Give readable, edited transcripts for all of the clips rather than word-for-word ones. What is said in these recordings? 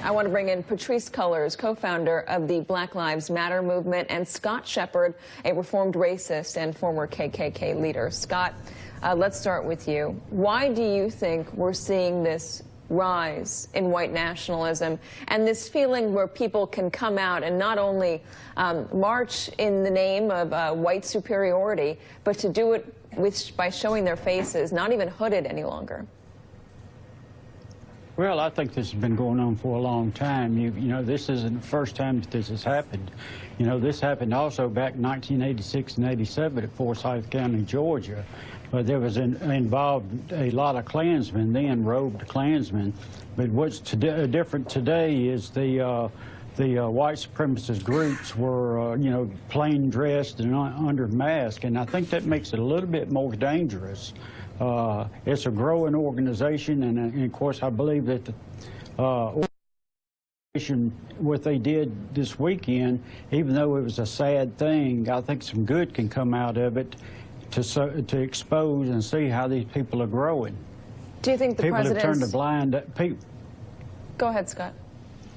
I want to bring in Patrisse Cullors, co-founder of the Black Lives Matter movement, and Scott Shepard, a reformed racist and former KKK leader. Scott, let's start with you. Why do you think we're seeing this rise in white nationalism and this feeling where people can come out and not only march in the name of white superiority, but to do it by showing their faces, not even hooded any longer? Well, I think this has been going on for a long time. You know, this isn't the first time that this has happened. You know, this happened also back in 1986 and 87 at Forsyth County, Georgia. But there was involved a lot of Klansmen, then robed Klansmen. But what's different today is the white supremacist groups were, you know, plain dressed and under mask, and I think that makes it a little bit more dangerous. It's a growing organization, and of course, I believe that the organization, what they did this weekend, even though it was a sad thing, I think some good can come out of it to expose and see how these people are growing. Do you think the president's... People have turned a blind... Go ahead, Scott.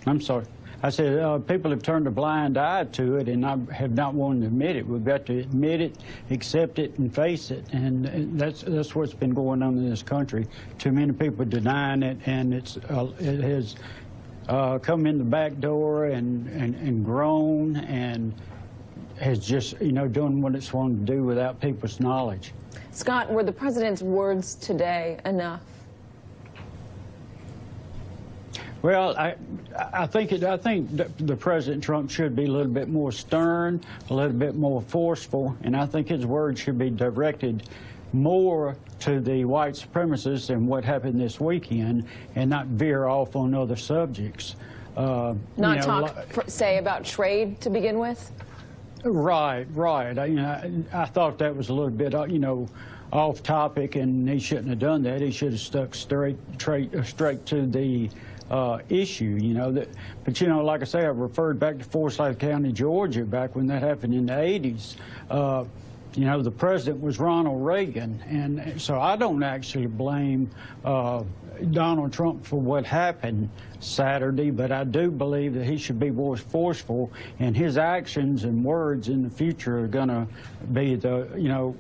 I'm sorry. I said people have turned a blind eye to it, and I have not wanted to admit it. We've got to admit it, accept it, and face it, and that's what's been going on in this country. Too many people denying it, and it has come in the back door and grown and has just, you know, done what it's wanted to do without people's knowledge. Scott, were the president's words today enough? Well, I think the President Trump should be a little bit more stern, a little bit more forceful, and I think his words should be directed more to the white supremacists and what happened this weekend, and not veer off on other subjects. Not talk, say, about trade to begin with? Right. I thought that was a little bit, you know, off topic, and he shouldn't have done that. He should have stuck straight to the issue, you know. But, you know, like I say, I referred back to Forsyth County, Georgia, back when that happened in the 80s. You know, the president was Ronald Reagan, and so I don't actually blame Donald Trump for what happened Saturday, but I do believe that he should be more forceful, and his actions and words in the future are going to be the, you know,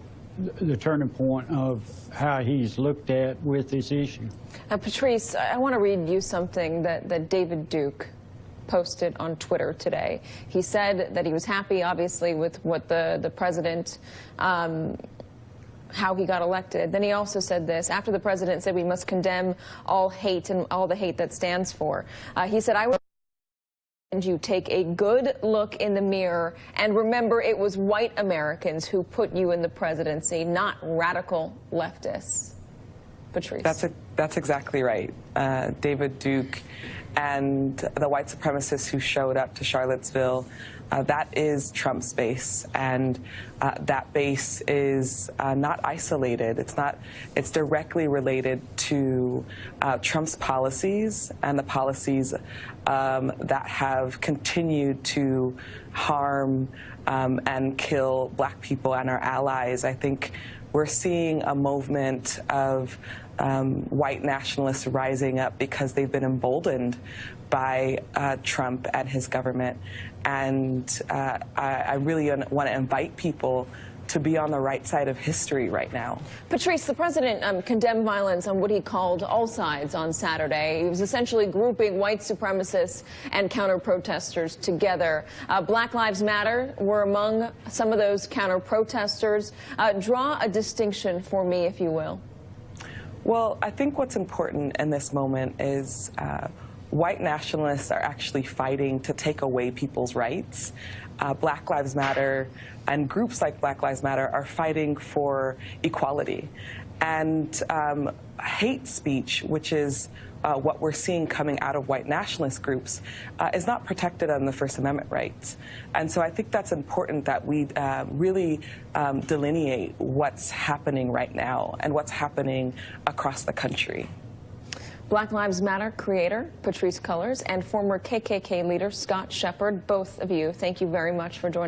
the turning point of how he's looked at with this issue. Patrisse, I want to read you something that David Duke posted on Twitter today. He said that he was happy, obviously, with what the president, how he got elected. Then he also said this, after the president said we must condemn all hate and all the hate that stands for. He said, I would recommend you take a good look in the mirror and remember it was white Americans who put you in the presidency, not radical leftists. Patrisse. That's exactly right. David Duke and the white supremacists who showed up to Charlottesville, that is Trump's base, and that base is not isolated. It's directly related to Trump's policies and the policies that have continued to harm and kill black people and our allies. I think we're seeing a movement of white nationalists rising up because they've been emboldened by Trump and his government. And I really want to invite people to be on the right side of history right now. Patrisse, the president condemned violence on what he called all sides on Saturday. He was essentially grouping white supremacists and counter-protesters together. Black Lives Matter were among some of those counter-protesters. Draw a distinction for me, if you will. Well, I think what's important in this moment is white nationalists are actually fighting to take away people's rights. Black Lives Matter and groups like Black Lives Matter are fighting for equality. And hate speech, which is what we're seeing coming out of white nationalist groups, is not protected under the First Amendment rights. And so I think that's important that we really delineate what's happening right now and what's happening across the country. Black Lives Matter creator Patrisse Cullors and former KKK leader Scott Shepard, both of you, thank you very much for joining us.